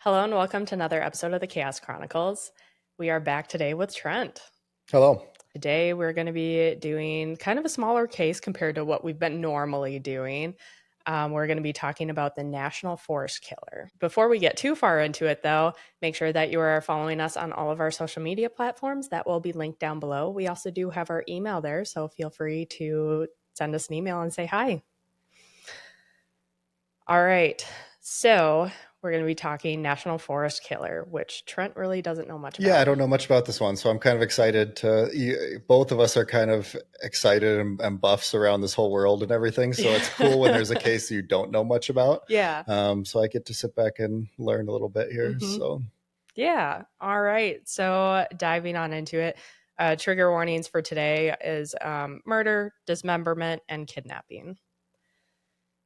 Hello and welcome to another episode of the Chaos Chronicles. We are back today with Trent. Hello. Today we're going to be doing kind of a smaller case compared to what we've been normally doing. We're going to be talking about the National Forest Killer. Before we get too far into it, though, make sure that you are following us on all of our social media platforms. That will be linked down below. We also do have our email there, so feel free to send us an email and say hi. All right, so we're going to be talking National Forest Killer, which Trent really doesn't know much about. Yeah, I don't know much about this one, so I'm kind of excited both of us are kind of excited and buffs around this whole world and everything. So it's cool when there's a case you don't know much about. Yeah. So I get to sit back and learn a little bit here. Mhm. So Yeah. All right. So diving on into it, trigger warnings for today is murder, dismemberment, and kidnapping.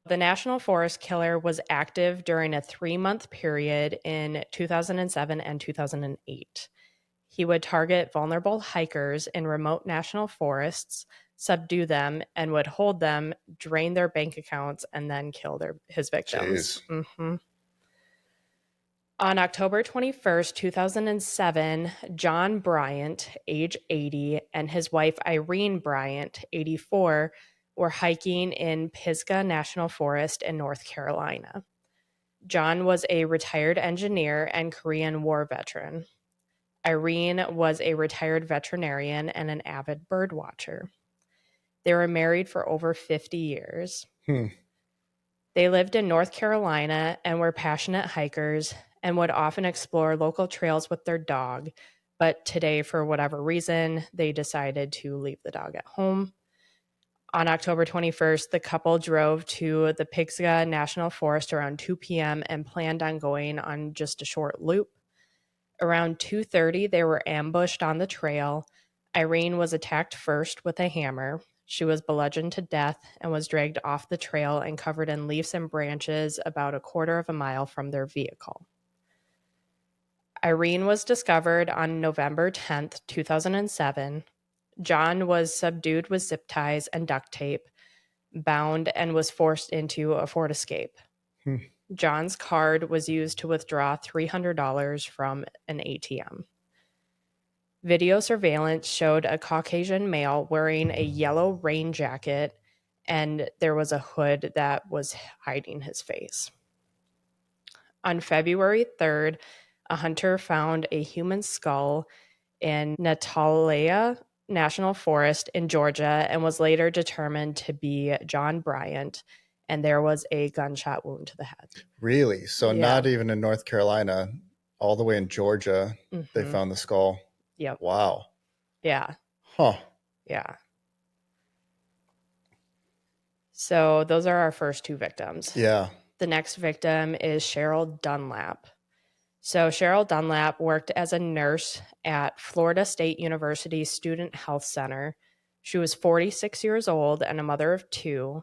The National Forest Killer was active during a 3-month period in 2007 and 2008. He would target vulnerable hikers in remote national forests, subdue them, and would hold them, drain their bank accounts, and then kill his victims. On October 21st, 2007, John Bryant, age 80, and his wife Irene Bryant, 84, were hiking in Pisgah National Forest in North Carolina. John was a retired engineer and Korean War veteran. Irene was a retired veterinarian and an avid bird watcher. They were married for over 50 years. They lived in North Carolina and were passionate hikers and would often explore local trails with their dog. But today, for whatever reason, they decided to leave the dog at home. On October 21st, the couple drove to the Pisgah National Forest around 2 p.m. and planned on going on just a short loop. Around 2:30, they were ambushed on the trail. Irene was attacked first with a hammer. She was bludgeoned to death and was dragged off the trail and covered in leaves and branches about a quarter of a mile from their vehicle. Irene was discovered on November 10th, 2007. John was subdued with zip ties and duct tape, bound, and was forced into a fort escape. John's card was used to withdraw $300 from an ATM. Video surveillance showed a Caucasian male wearing a yellow rain jacket, and there was a hood that was hiding his face. On February 3rd, a hunter found a human skull in Natalia National Forest in Georgia and was later determined to be John Bryant, and there was a gunshot wound to the head. Really? So Yeah. not even in North Carolina, all the way in Georgia, they found the skull. Yep. Wow. Yeah. Huh. Yeah. So those are our first two victims. Yeah. The next victim is Cheryl Dunlap. So Cheryl Dunlap worked as a nurse at Florida State University Student Health Center. She was 46 years old and a mother of 2.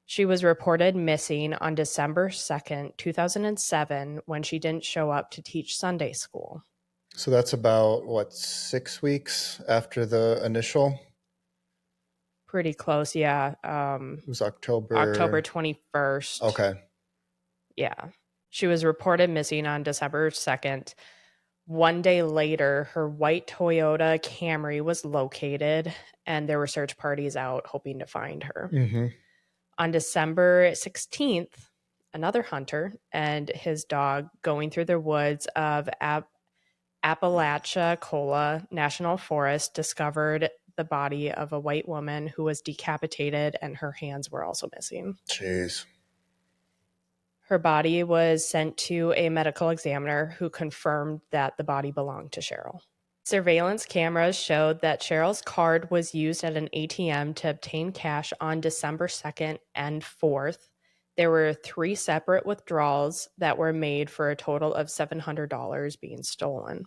She was reported missing on December 2nd, 2007, when she didn't show up to teach Sunday school. So that's about, 6 weeks after the initial? Pretty close, yeah. It was October 21st. Okay. Yeah. She was reported missing on December 2nd. One day later, her white Toyota Camry was located, and there were search parties out hoping to find her. On December 16th, another hunter and his dog going through the woods of Apalachicola National Forest discovered the body of a white woman who was decapitated, and her hands were also missing. Jeez. Her body was sent to a medical examiner who confirmed that the body belonged to Cheryl. Surveillance cameras showed that Cheryl's card was used at an ATM to obtain cash on December 2nd and 4th. There were 3 separate withdrawals that were made for a total of $700 being stolen.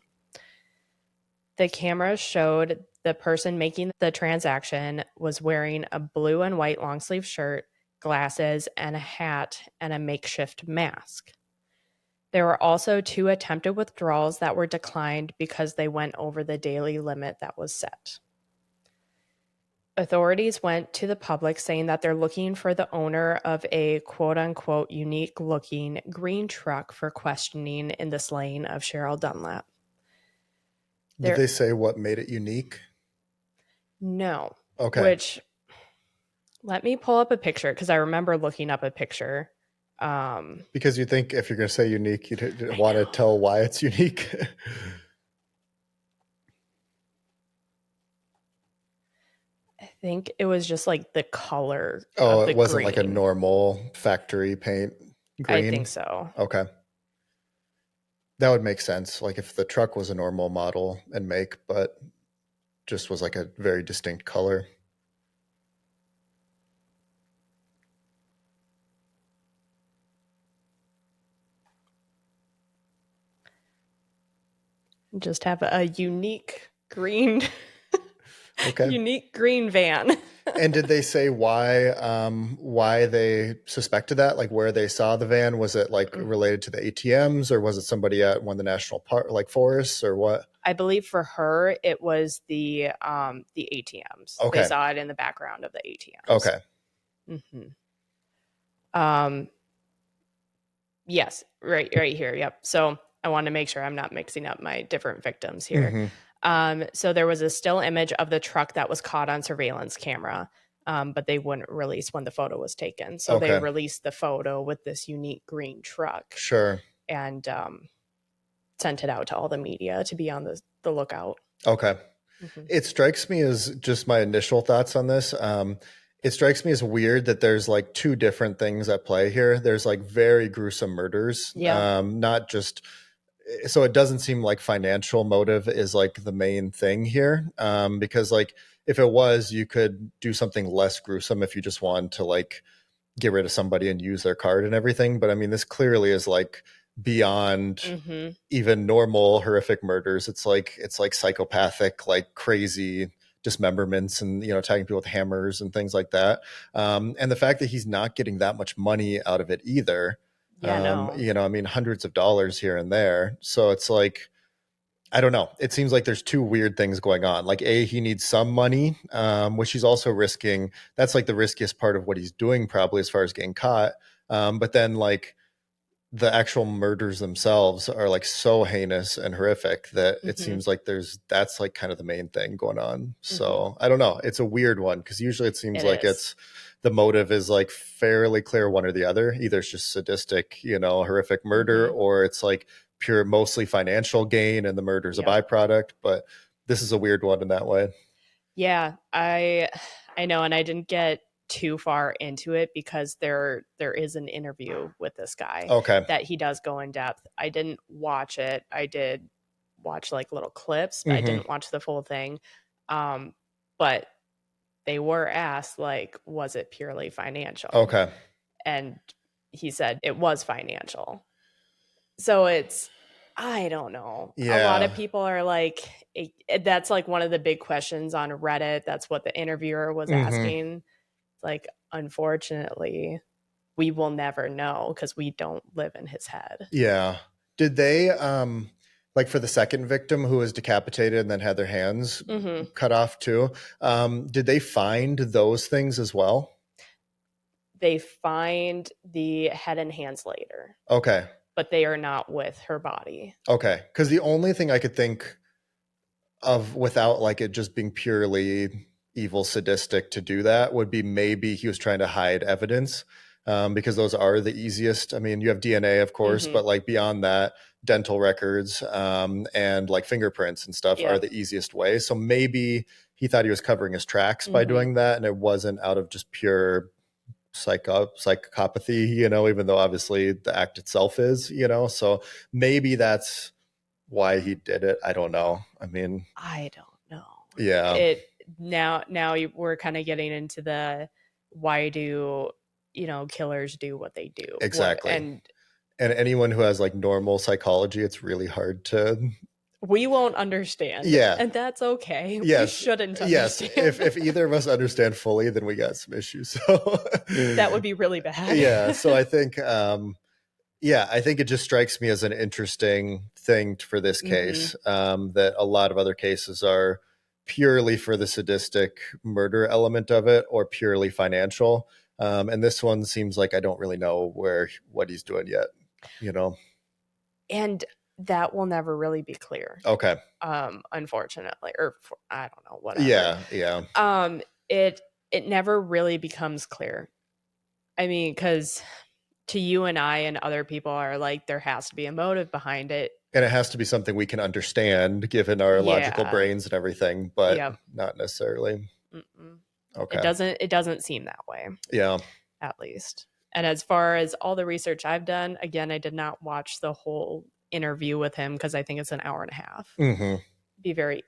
The cameras showed the person making the transaction was wearing a blue and white long sleeve shirt, glasses, and a hat and a makeshift mask. There were also 2 attempted withdrawals that were declined because they went over the daily limit that was set. Authorities went to the public saying that they're looking for the owner of a quote unquote unique looking green truck for questioning in the slaying of Cheryl Dunlap. Did There, they say what made it unique? no, Okay. which let me pull up a picture because I remember looking up a picture. Because you think if you're going to say unique, you'd I want to know. tell why it's unique. I think it was just like the color Oh, of it the wasn't like a green. normal factory paint I think green. so. Okay. That would make sense. Like if the truck was a normal model and make, but just was like a very distinct color. Just have a unique green, Okay. unique green van. And did they say why they suspected that? Like where they saw the van? Was it like related to the ATMs, or was it somebody at one of the national park like forests, or what? I believe for her it was the ATMs. They Okay. saw it in the background of the ATMs. Okay. Um, yes, right here. Yep. So I want to make sure I'm not mixing up my different victims here. Mm-hmm. So there was a still image of the truck that was caught on surveillance camera, but they wouldn't release when the photo was taken. So they Okay. released the photo with this unique green truck Sure. and sent it out to all the media to be on the lookout. Okay. Mm-hmm. It strikes me as just my initial thoughts on this. It strikes me as weird that there's like two different things at play here. There's like very gruesome murders, Yeah. not just so it doesn't seem like financial motive is like the main thing here, because like if it was, you could do something less gruesome if you just wanted to like get rid of somebody and use their card and everything. But I mean, this clearly is like beyond Mm-hmm. even normal horrific murders. It's like psychopathic, like crazy dismemberments and attacking people with hammers and things like that. And the fact that he's not getting that much money out of it either. Yeah, no. I mean, hundreds of dollars here and there. So it's like, I don't know. It seems like there's two weird things going on. Like, A, he needs some money, which he's also risking. That's like the riskiest part of what he's doing, probably as far as getting caught. But then, like, the actual murders themselves are like so heinous and horrific that it Mm-hmm. seems like that's like kind of the main thing going on. Mm-hmm. So I don't know. It's a weird one because usually it seems It like is. it's the motive is like fairly clear one or the other. Either it's just sadistic, horrific murder, Mm-hmm. or it's like pure, mostly financial gain and the murder is a Yep. byproduct. But this is a weird one in that way. Yeah, I know, and I didn't get too far into it because there is an interview with this guy Okay. that he does go in depth. I didn't watch it. I did watch like little clips, but I Hmm. didn't watch the full thing. But they were asked like, was it purely financial? Okay. And he said it was financial. So it's, I don't know. A lot of Yeah. people are like, that's like one of the big questions on Reddit. That's what the interviewer was Hmm. asking. Like, unfortunately, we will never know because we don't live in his head. Yeah. Did they like for the second victim who was decapitated and then had their hands Mm-hmm. cut off too? Did they find those things as well? They find the head and hands later, Okay. but they are not with her body. Okay. Because the only thing I could think of without like it just being purely evil sadistic to do that would be maybe he was trying to hide evidence, because those are the easiest. I mean, you have DNA of course, Mm-hmm. but like beyond that, dental records, and like fingerprints and stuff are Yeah. the easiest way. So maybe he thought he was covering his tracks by Mm-hmm. doing that and it wasn't out of just pure psychopathy, even though obviously the act itself is, so maybe that's why he did it. I don't know. I mean, I don't know. yeah, It now we're kind of getting into the why do killers do what they do? What exactly. and And anyone who has like normal psychology, it's really hard to, we won't understand, yeah, and that's okay. We yes, shouldn't yes. If understand. if either of us understand fully, then we got some issues. So, That would be really bad. yeah. So I think, yeah, I think it just strikes me as an interesting thing for this Hmm. case, that a lot of other cases are purely for the sadistic murder element of it or purely financial. And this one seems like I don't really know what he's doing yet, you know? And that will never really be clear. Okay. Unfortunately, I don't know, whatever. Yeah. Yeah. It never really becomes clear. I mean, because to you and I and other people are like, there has to be a motive behind it. And it has to be something we can understand given our logical Yeah. brains and everything, but Yep. not necessarily. Mm-mm. Okay. It doesn't seem that way, Yeah. at least. And as far as all the research I've done, again, I did not watch the whole interview with him because I think it's an hour and a half. Mm-hmm. Be very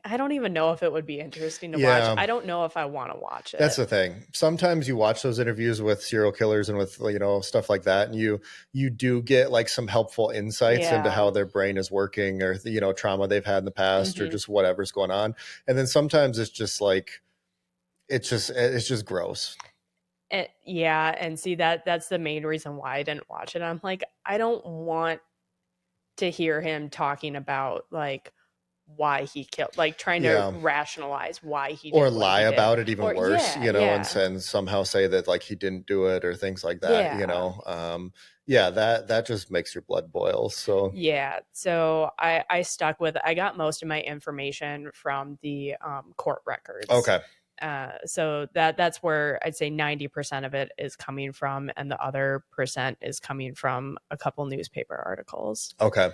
I don't even know if it would be interesting to watch. Yeah. I don't know if I want to watch it. That's the thing. Sometimes you watch those interviews with serial killers and with, you know, stuff like that, and you do get like some helpful insights into Yeah. how their brain is working, or, you know, trauma they've had in the past, or Mhm. just whatever's going on. And then sometimes it's just like it's just gross. Yeah, and see that's the main reason why I didn't watch it. I'm like, I don't want to hear him talking about like why he killed, like trying to Yeah. rationalize why he Or did what lie he did. about it even Or worse, yeah, you know, and yeah. then somehow say that like he didn't do it or things like that, you Yeah. know. Yeah, that just makes your blood boil. So Yeah. So I stuck with I got most of my information from the court records. okay. So that's where I'd say 90% of it is coming from, and the other percent is coming from a couple newspaper articles. Okay.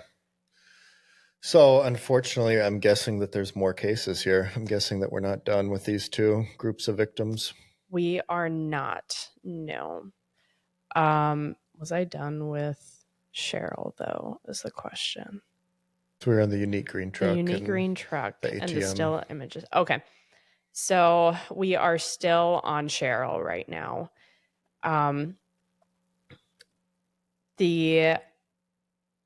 So, unfortunately, I'm guessing that there's more cases here. I'm guessing that we're not done with these two groups of victims. We are not. No. Was I done with Cheryl though? Is the question. So we're on the unique green The truck unique and green truck the and the ATM. still images. Okay. So we are still on Cheryl right now. Um, the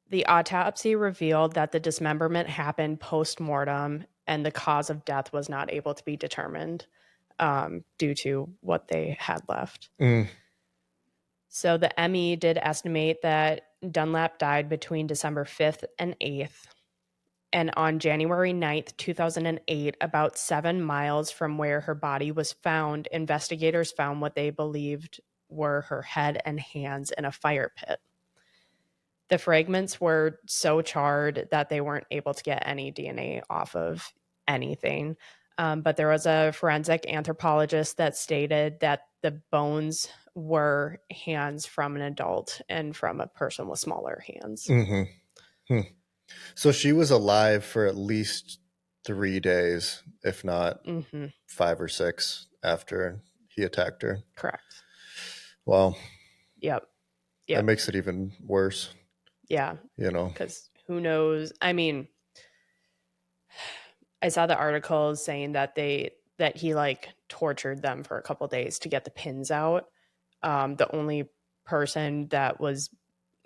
the autopsy revealed that the dismemberment happened post-mortem and the cause of death was not able to be determined due to what they had left. Mm. So the ME did estimate that Dunlap died between December 5th and 8th. And on January 9th, 2008, about 7 miles from where her body was found, investigators found what they believed were her head and hands in a fire pit. The fragments were so charred that they weren't able to get any DNA off of anything. But there was a forensic anthropologist that stated that the bones were hands from an adult and from a person with smaller hands. Mm-hmm. Hmm. So she was alive for at least 3 days, if not Mm-hmm. 5 or 6 after he attacked her. Correct. Well, Yep. that Yep. makes it even worse, Yeah. you know. Because who knows? I mean, I saw the articles saying that he like tortured them for a couple days to get the pins out. The only person that was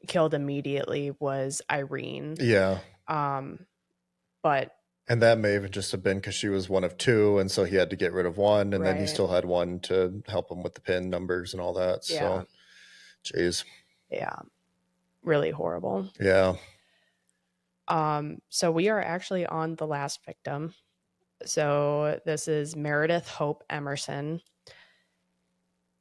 killed immediately was Irene. Yeah. But And that may have just have been because she was one of two, and so he had to get rid of one, and then he right. still had one to help him with the pin numbers and all that. Yeah. So, jeez. Yeah. Really horrible. Yeah. So we are actually on the last victim. So this is Meredith Hope Emerson.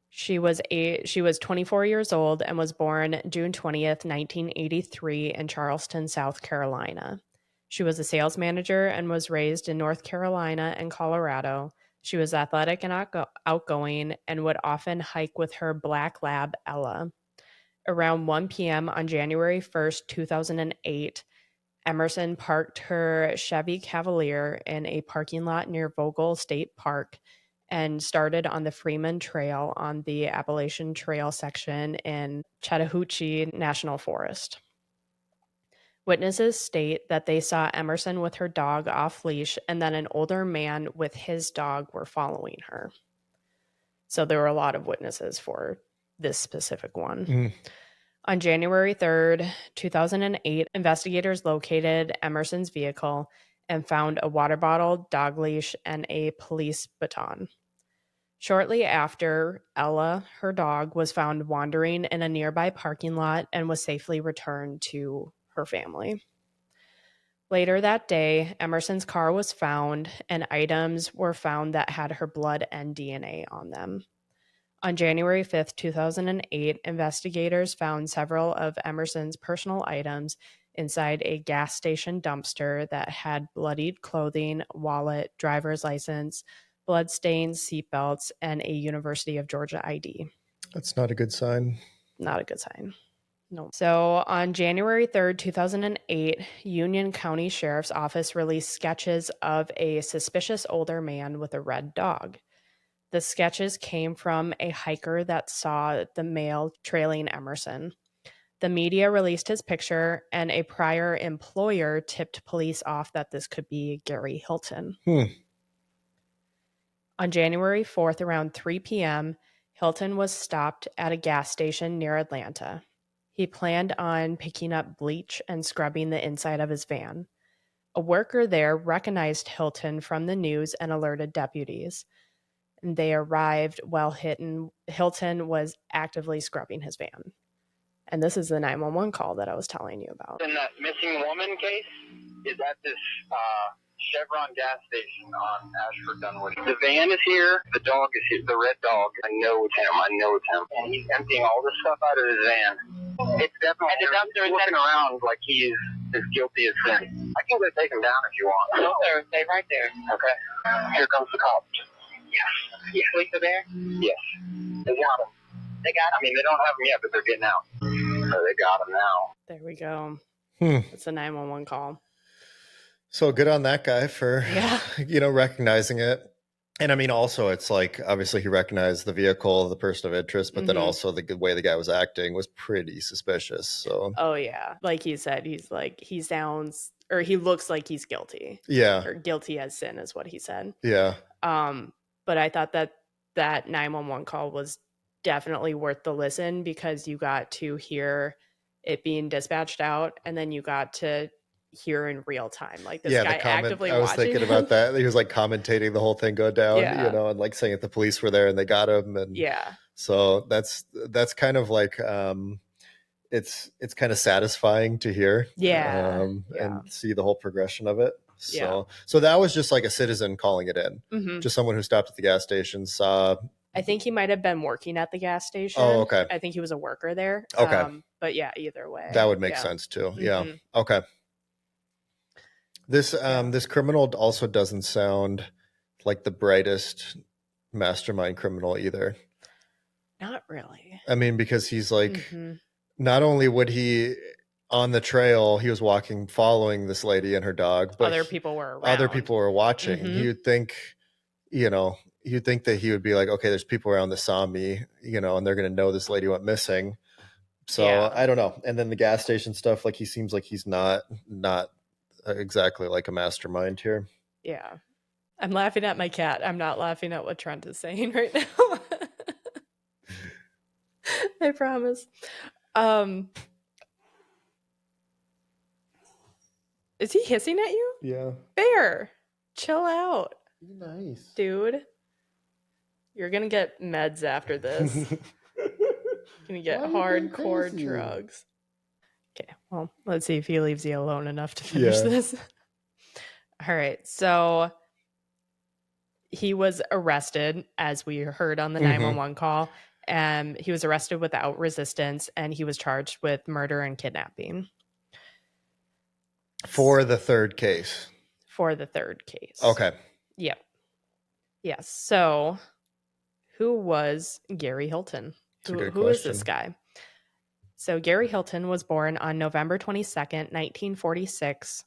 She was 24 years old and was born June 20th, 1983 in Charleston, South Carolina. She was a sales manager and was raised in North Carolina and Colorado. She was athletic and outgoing and would often hike with her black lab, Ella. Around 1 p.m. on January 1st, 2008, Emerson parked her Chevy Cavalier in a parking lot near Vogel State Park and started on the Freeman Trail on the Appalachian Trail section in Chattahoochee National Forest. Witnesses state that they saw Emerson with her dog off leash and then an older man with his dog were following her. So there were a lot of witnesses for this specific one. Mm. On January 3rd, 2008, investigators located Emerson's vehicle and found a water bottle, dog leash, and a police baton. Shortly after, Ella, her dog, was found wandering in a nearby parking lot and was safely returned to her family. Later that day, Emerson's car was found, and items were found that had her blood and DNA on them. On January 5th, 2008, investigators found several of Emerson's personal items inside a gas station dumpster that had bloodied clothing, wallet, driver's license, bloodstains, seatbelts, and a University of Georgia ID. That's not a good sign. Not a good sign. No. So on January 3rd, 2008, Union County Sheriff's Office released sketches of a suspicious older man with a red dog. The sketches came from a hiker that saw the male trailing Emerson. The media released his picture, and a prior employer tipped police off that this could be Gary Hilton. On January 4th, around 3 p.m., Hilton was stopped at a gas station near Atlanta. He planned on picking up bleach and scrubbing the inside of his van. A worker there recognized Hilton from the news and alerted deputies. They arrived while Hilton was actively scrubbing his van. And this is the 911 call that I was telling you about. In that missing woman case is at this Chevron gas station on Ashford Dunwoody. The van is here. The dog is here. The red dog. I know it's him. And he's emptying all this stuff out of his van. It's definitely. And the dumpster is looking around like he is as guilty as sin. I can go take him down if you want. No, sir. Stay right there. Okay. Here comes the cops. Yes. Yes. Police are there? Yes. They got him. They got him? I mean, they don't have him yet, but they're getting out. So they got him now. There we go. It's a 911 call. So good on that guy for, recognizing it. And I mean, also, it's like, obviously he recognized the vehicle, the person of interest, but then also the way the guy was acting was pretty suspicious. So, oh yeah. Like he said, he looks like he's guilty. Yeah. Or guilty as sin is what he said. Yeah. But I thought that 911 call was definitely worth the listen because you got to hear it being dispatched out, and then you got to hear in real time, like this guy actively watching. I was thinking about that. He was like commentating the whole thing go down, and like saying that the police were there and they got him. And so that's kind of like, it's kind of satisfying to hear, and see the whole progression of it. So that was just like a citizen calling it in, just someone who stopped at the gas station, saw. I think he might have been working at the gas station. Oh, okay. I think he was a worker there. Okay. But yeah, either way. That would make sense too. Yeah. Okay. This criminal also doesn't sound like the brightest mastermind criminal either. Not really. I mean, because he's like, not only would he on the trail, he was walking, following this lady and her dog, but other people were around. Other people were watching. You'd think that he would be like, okay, there's people around that saw me, and they're going to know this lady went missing. So I don't know. And then the gas station stuff, like he seems like he's not exactly like a mastermind here. Yeah. I'm laughing at my cat. I'm not laughing at what Trent is saying right now. I promise. Is he hissing at you? Yeah. Bear, chill out. Be nice. Dude. You're going to get meds after this. You're going to get hardcore drugs. Okay, well, let's see if he leaves you alone enough to finish this. All right, so he was arrested, as we heard on the 911 call. He was arrested without resistance, and he was charged with murder and kidnapping. For the third case. Okay. Yep. Yes, so who was Gary Hilton? Who is this guy? So Gary Hilton was born on November 22nd, 1946.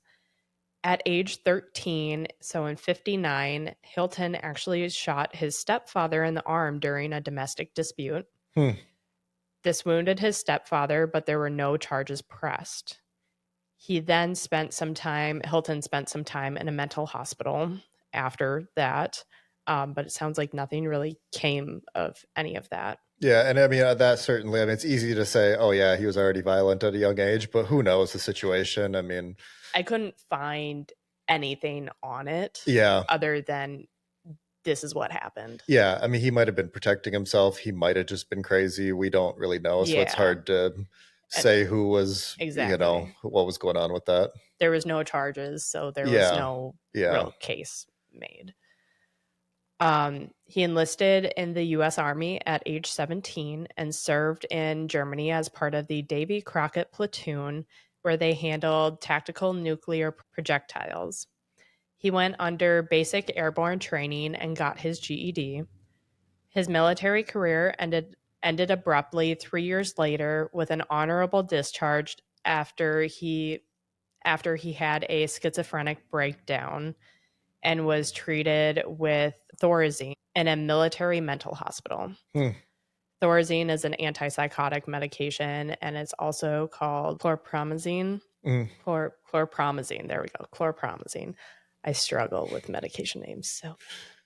At age 13, so in 59, Hilton actually shot his stepfather in the arm during a domestic dispute. This wounded his stepfather, but there were no charges pressed. Hilton spent some time in a mental hospital after that. But it sounds like nothing really came of any of that. Yeah, and I mean, that certainly, it's easy to say, oh yeah, he was already violent at a young age, but who knows the situation? I mean, I couldn't find anything on it other than this is what happened. Yeah, I mean, he might have been protecting himself. He might have just been crazy. We don't really know, so it's hard to say who was, Exactly. what was going on with that. There was no charges, so there was Yeah. no Yeah. real case made. He enlisted in the U.S. Army at age 17 and served in Germany as part of the Davy Crockett platoon, where they handled tactical nuclear projectiles. He went under basic airborne training and got his GED. His military career ended abruptly 3 years later with an honorable discharge after he had a schizophrenic breakdown and was treated with Thorazine in a military mental hospital. Thorazine is an antipsychotic medication, and it's also called chlorpromazine. Chlorpromazine. There we go. Chlorpromazine. I struggle with medication names.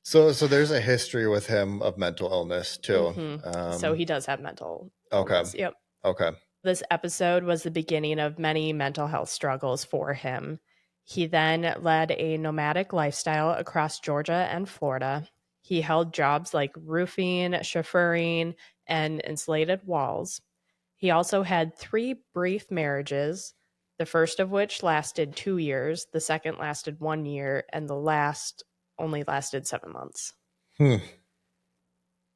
So there's a history with him of mental illness too. So he does have mental Okay. illness. Yep. Okay. This episode was the beginning of many mental health struggles for him. He then led a nomadic lifestyle across Georgia and Florida. He held jobs like roofing, chauffeuring, and insulated walls. He also had 3 brief marriages, the first of which lasted 2 years, the second lasted 1 year, and the last only lasted 7 months.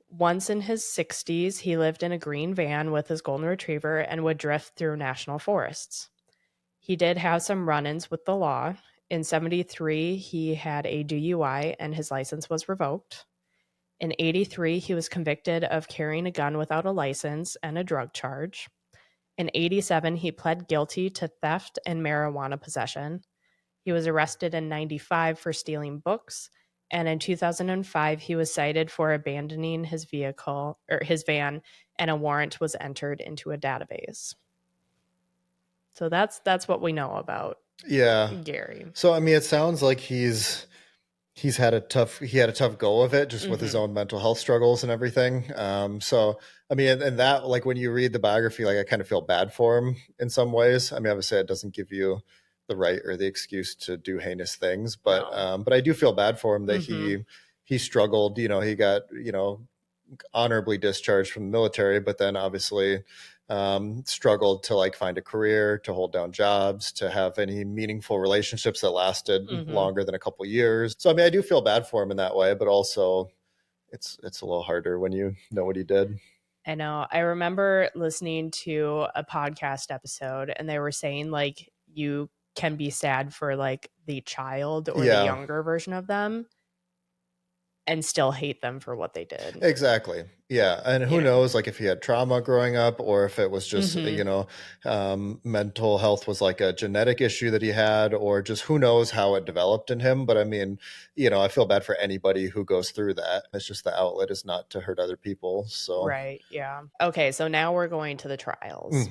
Once in his 60s, he lived in a green van with his golden retriever and would drift through national forests. He did have some run-ins with the law. In 73, he had a DUI and his license was revoked. In 83, he was convicted of carrying a gun without a license and a drug charge. In 87, he pled guilty to theft and marijuana possession. He was arrested in 95 for stealing books, and in 2005, he was cited for abandoning his van, and a warrant was entered into a database. So that's what we know about Gary. So I mean, it sounds like he had a tough go of it just with his own mental health struggles and everything. So I mean, and that, like, when you read the biography, like, I kind of feel bad for him in some ways. I mean, obviously it doesn't give you the right or the excuse to do heinous things, but I do feel bad for him that he struggled. He got honorably discharged from the military, but then obviously struggled to, like, find a career, to hold down jobs, to have any meaningful relationships that lasted longer than a couple of years. So I mean, I do feel bad for him in that way, but also it's a little harder when you know what he did. I know. I remember listening to a podcast episode, and they were saying, like, you can be sad for, like, the child or the younger version of them and still hate them for what they did. Exactly. Yeah. And who knows, like, if he had trauma growing up, or if it was just, mental health was like a genetic issue that he had, or just who knows how it developed in him. But I mean, I feel bad for anybody who goes through that. It's just the outlet is not to hurt other people. So. Right. Yeah. Okay. So now we're going to the trials.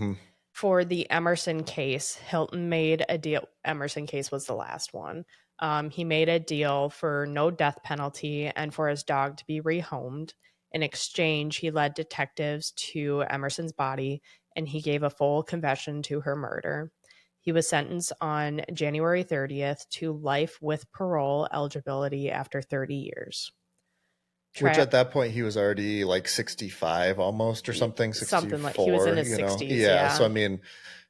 For the Emerson case, Hilton made a deal. Emerson case was the last one. He made a deal for no death penalty and for his dog to be rehomed. In exchange, he led detectives to Emerson's body, and he gave a full confession to her murder. He was sentenced on January 30th to life with parole eligibility after 30 years. Which at that point he was already like 65 almost, or something, 64. Something like, he was in his 60s. Yeah. So I mean,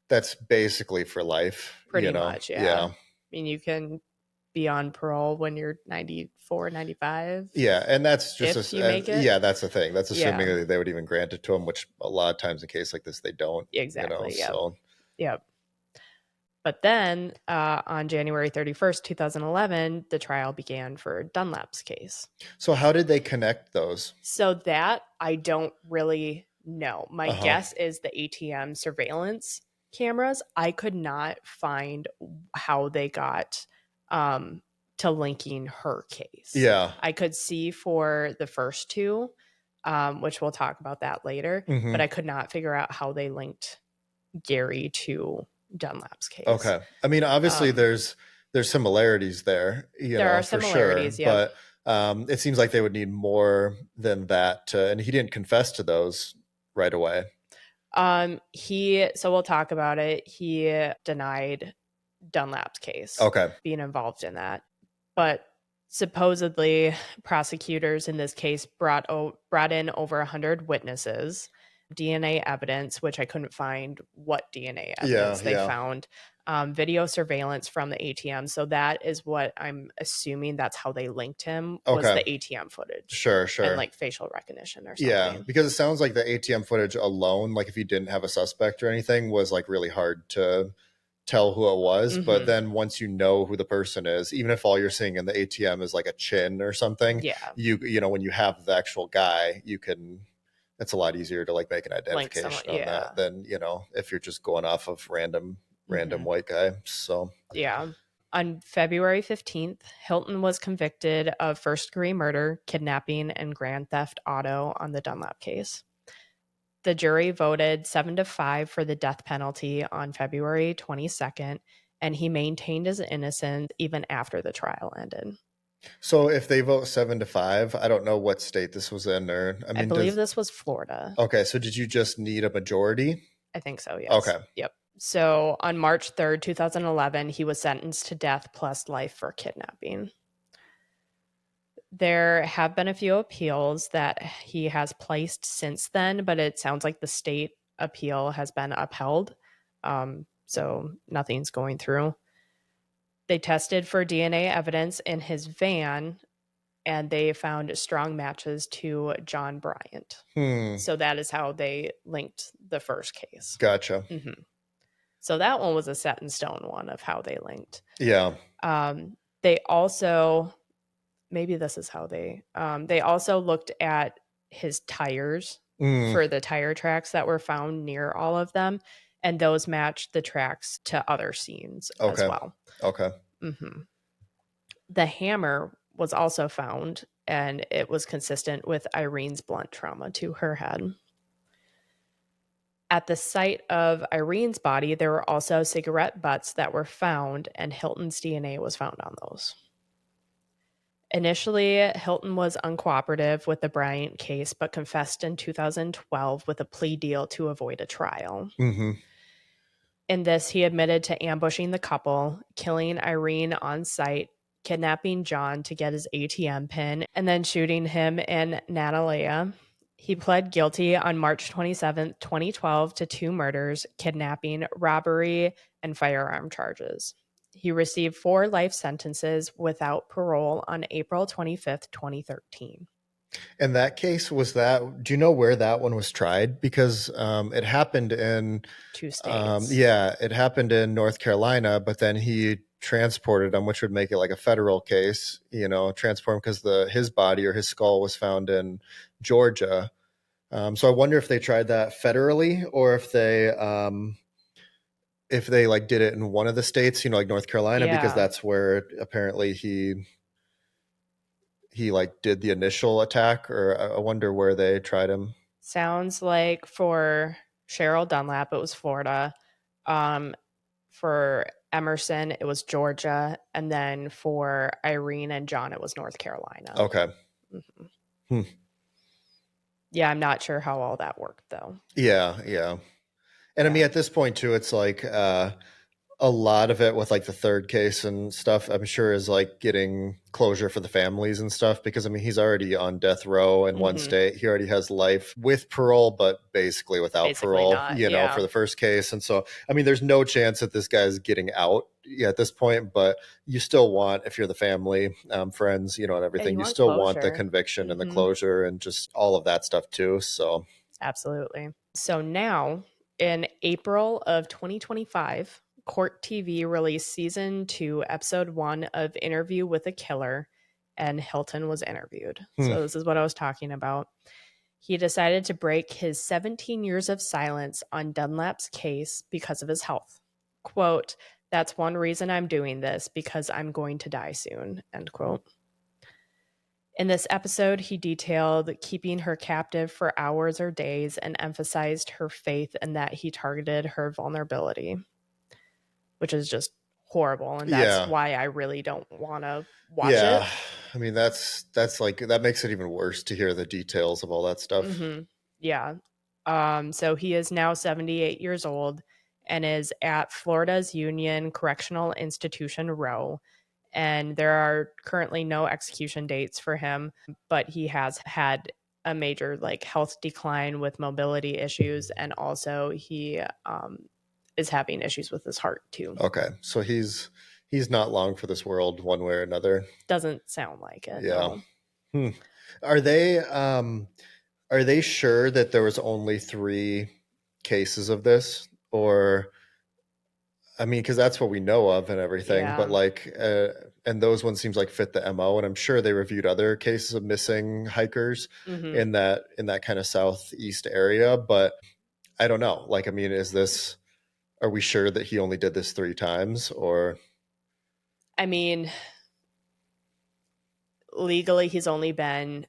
that's basically for life. Pretty much, yeah. I mean, you can be on parole when you're 94, 95. Yeah, and that's just if you make it. Yeah, that's the thing. That's assuming that they would even grant it to him, which a lot of times in cases like this they don't. Exactly. So. Yep. But then on January 31st, 2011, the trial began for Dunlap's case. So how did they connect those? So that I don't really know. My guess is the ATM surveillance cameras. I could not find how they got to linking her case. Yeah. I could see for the first two, which we'll talk about that later, but I could not figure out how they linked Gary to Dunlap's case. Okay. I mean, obviously there's similarities there, there are similarities, for sure, but it seems like they would need more than that and he didn't confess to those right away. So we'll talk about it. He denied Dunlap's case. Okay. Being involved in that. But supposedly prosecutors in this case brought in over 100 witnesses. DNA evidence, which I couldn't find what DNA evidence they Yeah. found. Video surveillance from the ATM. So that is what I'm assuming that's how they linked him, was Okay. the ATM footage. Sure. And like facial recognition or something. Yeah, because it sounds like the ATM footage alone, like if you didn't have a suspect or anything, was like really hard to tell who it was. But Mhm. then once you know who the person is, even if all you're seeing in the ATM is like a chin or something, Yeah. you know, when you have the actual guy, you can, it's a lot easier to like make an Link identification someone, on that than, you know, if you're just going off of random Mhm. white guy. So Yeah. On February 15th, Hilton was convicted of first-degree murder, kidnapping, and grand theft auto on the Dunlap case. The jury voted 7-5 for the death penalty on February 22nd, and he maintained his innocence even after the trial ended. so if they vote 7-5, I don't know what state this was in, or I I mean, believe this was Florida. okay, so did you just need a majority? I think so, yes. Okay. Yep. So on March 3rd, 2011, he was sentenced to death plus life for kidnapping. There have been a few appeals that he has placed since then, but it sounds like the state appeal has been upheld. So nothing's going through. They tested for DNA evidence in his van, and they found strong matches to John Bryant. So that is how they linked the first case. Gotcha. Mm-hmm. So that one was a set in stone one of how they linked. Yeah. They also, maybe this is how they also looked at his tires for the tire tracks that were found near all of them, and those matched the tracks to other scenes as well. Okay. Mm-hmm. The hammer was also found, and it was consistent with Irene's blunt trauma to her head. At the site of Irene's body, there were also cigarette butts that were found, and Hilton's DNA was found on those. Initially, Hilton was uncooperative with the Bryant case, but confessed in 2012 with a plea deal to avoid a trial. Mm-hmm. In this, he admitted to ambushing the couple, killing Irene on site, kidnapping John to get his ATM pin, and then shooting him in Natalia. He pled guilty on March 27th, 2012 to 2 murders, kidnapping, robbery, and firearm charges. He received 4 life sentences without parole on April 25th, 2013. And that case, was that, do you know where that one was tried? Because it happened in 2 states. Yeah, it happened in North Carolina, but then he transported him, which would make it like a federal case, you know, transport him because his body or his skull was found in Georgia. So I wonder if they tried that federally, or if they like did it in one of the states, you know, like North Carolina, because Yeah. that's where apparently he like did the initial attack, or I wonder where they tried him. Sounds like for Cheryl Dunlap, it was Florida. For Emerson, it was Georgia. And then for Irene and John, it was North Carolina. Okay. Mm-hmm. Yeah, I'm not sure how all that worked, though. Yeah. And I mean, at this point too, it's like a lot of it with like the third case and stuff, I'm sure is like getting closure for the families and stuff, because I mean, he's already on death row in one state. He already has life with parole, but basically without parole, not, you know, for the first case. And so, I mean, there's no chance that this guy's getting out at this point, but you still want, if you're the family, friends, you know, and everything, you still want the conviction and the closure and just all of that stuff too. So absolutely. So now in April of 2025, Court TV released season 2, episode 1 of Interview with a Killer, and Hilton was interviewed. So this is what I was talking about. He decided to break his 17 years of silence on Dunlap's case because of his health. Quote, "That's one reason I'm doing this, because I'm going to die soon," end quote. In this episode, he detailed keeping her captive for hours or days and emphasized her faith and that he targeted her vulnerability, which is just horrible. And that's why I really don't want to watch it. I mean, that's like, that makes it even worse to hear the details of all that stuff. Yeah. So he is now 78 years old and is at Florida's Union Correctional Institution Row. And there are currently no execution dates for him, but he has had a major like health decline with mobility issues, and also he is having issues with his heart too. Okay, so he's not long for this world, one way or another. Doesn't sound like it. Yeah. No. Hmm. Are they sure that there was only 3 cases of this, or I mean, because that's what we know of and everything, but Yeah. like, and those ones seems like fit the MO, and I'm sure they reviewed other cases of missing hikers Mm-hmm. in that kind of southeast area, but I don't know. Like, I mean, are we sure that he only did this 3 times, or? I mean, legally, he's only been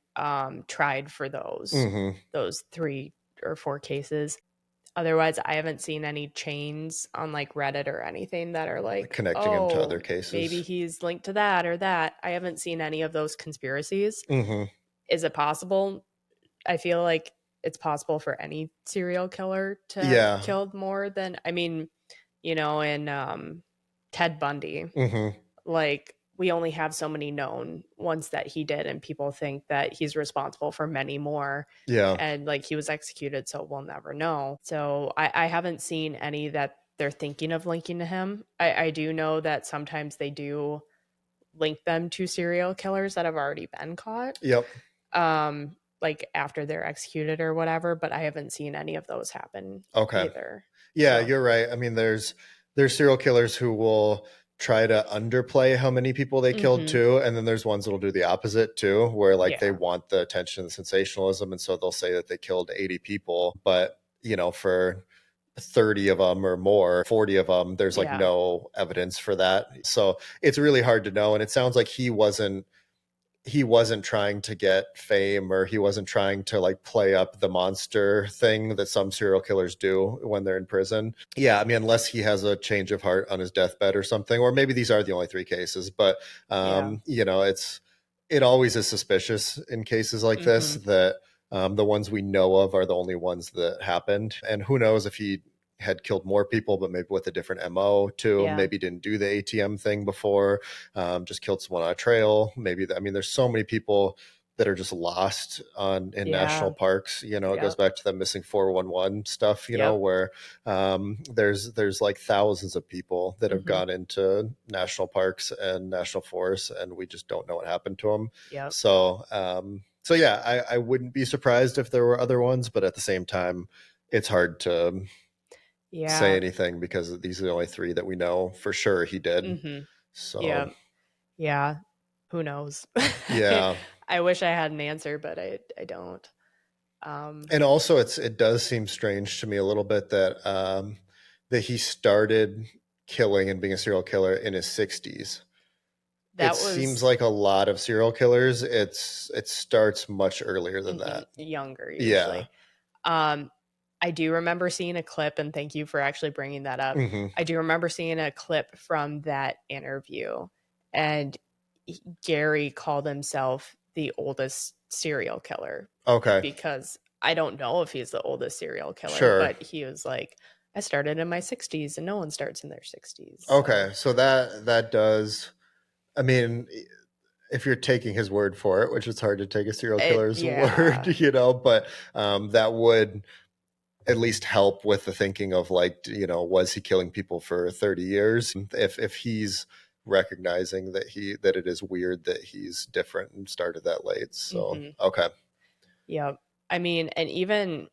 tried for Mm-hmm. those 3 or 4 cases. Otherwise, I haven't seen any chains on like Reddit or anything that are like, Connecting him to other oh, maybe cases. he's linked to that or that. I haven't seen any of those conspiracies. Mm-hmm. Is it possible? I feel like it's possible for any serial killer to have Yeah. killed more than, I mean, in Ted Bundy, Mm-hmm. like we only have so many known ones that he did, and people think that he's responsible for many more. Yeah. And like he was executed, so we'll never know. So I haven't seen any that they're thinking of linking to him. I do know that sometimes they do link them to serial killers that have already been caught, Yep. like after they're executed or whatever, but I haven't seen any of those happen Okay. either. Yeah, So you're right. I mean, there's serial killers who will try to underplay how many people they killed mhm. too, and then there's ones that'll do the opposite too, where like they Yeah. want the attention and sensationalism, and so they'll say that they killed 80 people, but for 30 of them or more, 40 of them, there's like Yeah. no evidence for that. So it's really hard to know, and it sounds like he wasn't trying to get fame, or he wasn't trying to like play up the monster thing that some serial killers do when they're in prison. Yeah, I mean, unless he has a change of heart on his deathbed or something, or maybe these are the only 3 cases, but Yeah. it always is suspicious in cases like this Mhm. that the ones we know of are the only ones that happened, and who knows if he had killed more people, but maybe with a different MO too. Yeah. Maybe didn't do the ATM thing before, just killed someone on a trail. Maybe, I mean, there's so many people that are just lost in national Yeah. parks. It goes Yep. back to the missing 411 stuff, Yep. where there's like thousands of people that have Mhm. gone into national parks and national forests, and we just don't know what happened to them. Yep. So yeah, I wouldn't be surprised if there were other ones, but at the same time, it's hard to say Yeah. anything because these are the only 3 that we know for sure he did. Mhm. So Yeah. Yeah. Who knows? yeah. I wish I had an answer, but I don't. And also it does seem strange to me a little bit that he started killing and being a serial killer in his 60s. It That seems was like a lot of serial killers, it starts much earlier than that. younger Yeah. usually. Um, I do remember seeing a clip, and thank you for actually bringing that up. Hmm. I do remember seeing a clip from that interview, and Gary called himself the oldest serial killer Okay. because I don't know if he's the oldest serial killer, Sure. but he was like, I started in my 60s, and no one starts in their 60s. Okay. So that does, I mean, if you're taking his word for it, which is hard to take a serial killer's word, Yeah. but that would at least help with the thinking of like, was he killing people for 30 years? If he's recognizing that it is weird that he's different and started that late. So, Hmm. okay. Yep. I mean, and even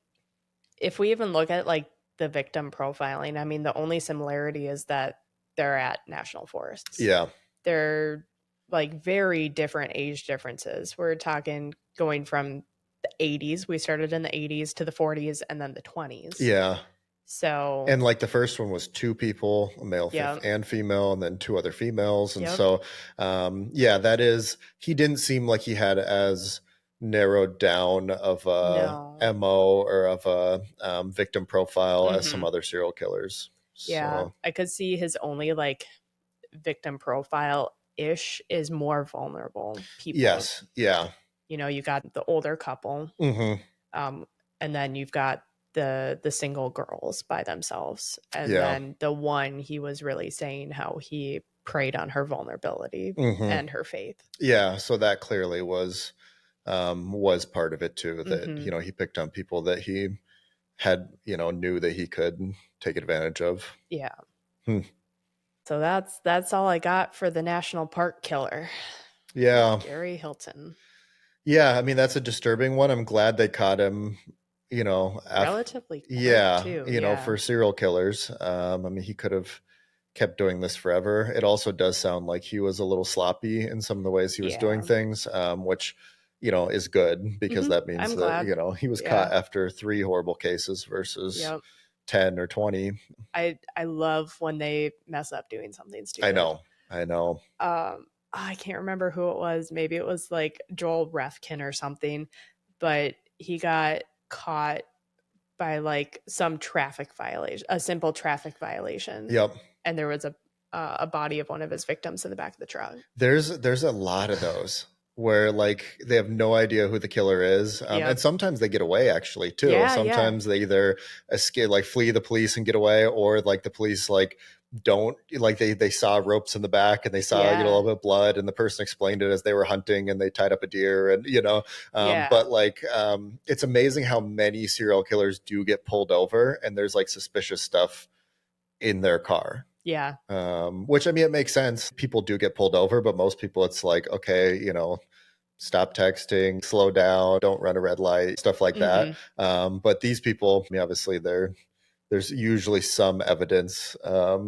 if we even look at like the victim profiling, I mean, the only similarity is that they're at national forests. Yeah. They're like very different age differences. We're talking going from the 80s, we started in the 80s to the 40s and then the 20s. Yeah. So, And like the first one was 2 people, a male yeah. and female, and then 2 other females. And Yep. so, yeah, he didn't seem like he had as narrowed down of a No. MO or of a victim profile as some Mhm. other serial killers. Yeah. So, I could see his only like victim profile ish is more vulnerable people. yes. Yeah. You got the older couple, Hmm. um, and then you've got the single girls by themselves, and Yeah. then the one he was really saying how he preyed on her vulnerability Hmm. and her faith. Yeah. So that clearly was was part of it too. That, Mhm. you know, he picked on people that he had, you know, knew that he could take advantage of. Yeah. Hmm. So that's all I got for the national park killer, Yeah. Gary Hilton. Yeah. I mean, that's a disturbing one. I'm glad they caught him, you know, Relatively quick yeah, too. you know, Yeah. for serial killers. I mean, he could have kept doing this forever. It also does sound like he was a little sloppy in some of the ways he was doing Yeah. things, which, you know, is good because that means I'm that, glad. you know, he was Yeah. caught after 3 horrible cases versus Yep. 10 or 20. I love when they mess up doing something I stupid. know. I know. I can't remember who it was. Maybe it was like Joel Refkin or something, but he got caught by like some traffic violation, a simple traffic violation, Yep. and there was a body of one of his victims in the back of the truck. There's a lot of those where like they have no idea who the killer is, Yep. and sometimes they get away actually too. Yeah, Sometimes they either escape, like flee the police and get away, or like the police like don't, like they saw ropes in the back and they saw, you know, a Yeah. little bit of blood, and the person explained it as they were hunting and they tied up a deer, and you know, Yeah. but like it's amazing how many serial killers do get pulled over and there's like suspicious stuff in their car. Yeah. Which, I mean, it makes sense. People do get pulled over, but most people it's like, okay, you know, stop texting, slow down, don't run a red light, stuff like that. But these people, I mean, obviously there's usually some evidence,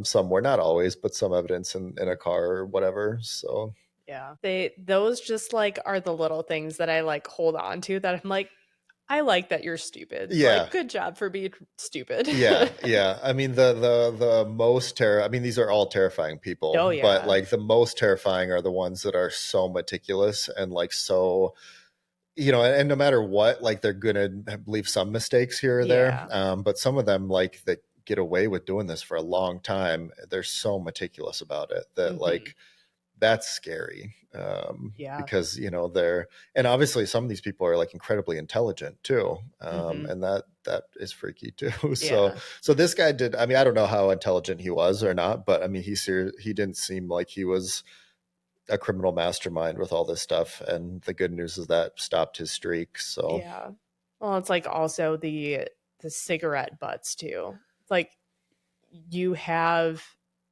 somewhere, not always, but some evidence in a car or whatever. So Yeah. Those just like are the little things that I like hold on to that I'm like, I like that you're stupid. yeah. Like, good job for being stupid. Yeah. I mean, the most I mean, these are all terrifying people, Oh, but yeah. like the most terrifying are the ones that are so meticulous and like so, you know, and no matter what, like they're gonna leave some mistakes here or there. Yeah. But some of them, like that get away with doing this for a long time, they're so meticulous about it that like that's scary. Yeah. Because, you know, and obviously some of these people are like incredibly intelligent too. And that is freaky too. So Yeah. so this guy did, I mean, I don't know how intelligent he was or not, but I mean, he didn't seem like he was a criminal mastermind with all this stuff. And the good news is that stopped his streak. So Yeah. Well, it's like also the cigarette butts too. Like you have,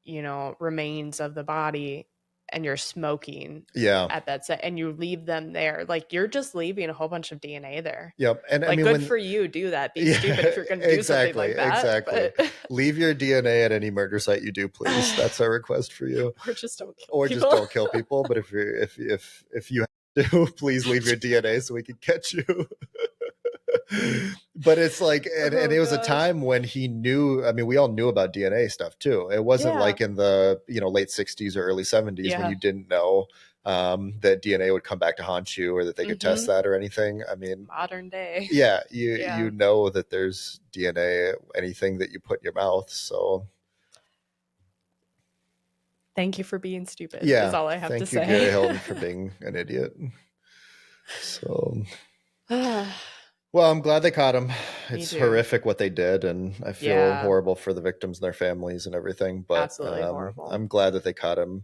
you know, remains of the body and you're smoking yeah. at that set and you leave them there. Like you're just leaving a whole bunch of DNA there. Yep. And I Like mean, good for you, do that. Be yeah, stupid if you're going to do something like that. exactly. But Leave your DNA at any murder site you do, please. That's our request for you. or just don't kill Or people. just don't kill people. But if you have to, please leave your DNA so we can catch you. But it's like, and it was a time when he knew, I mean, we all knew about DNA stuff too. It wasn't like in the, you know, late 60s or early 70s when you didn't know that DNA would come back to haunt you or that they could test that or anything. I mean, modern day. yeah, you know that there's DNA, anything that you put in your mouth. So thank you for being stupid. yeah, Is all I have to say. Thank you, Gary Hilton, for being an idiot. So well, I'm glad they caught him. It's horrific what they did, and I feel horrible for the victims and their families and everything. But absolutely horrible. I'm glad that they caught him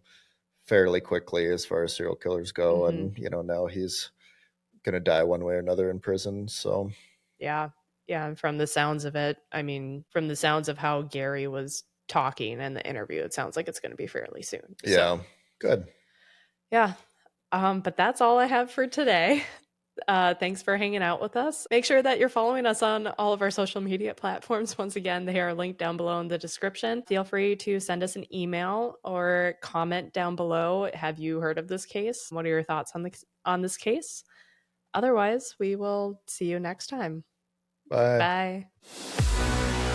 fairly quickly as far as serial killers go, and you know, now he's gonna die one way or another in prison. So yeah, and from the sounds of it, I mean, from the sounds of how Gary was talking in the interview, it sounds like it's going to be fairly soon. Yeah, so, good. Yeah, but that's all I have for today. Thanks for hanging out with us. Make sure that you're following us on all of our social media platforms. Once again, they are linked down below in the description. Feel free to send us an email or comment down below. Have you heard of this case? What are your thoughts on this case? Otherwise, we will see you next time. Bye. Bye.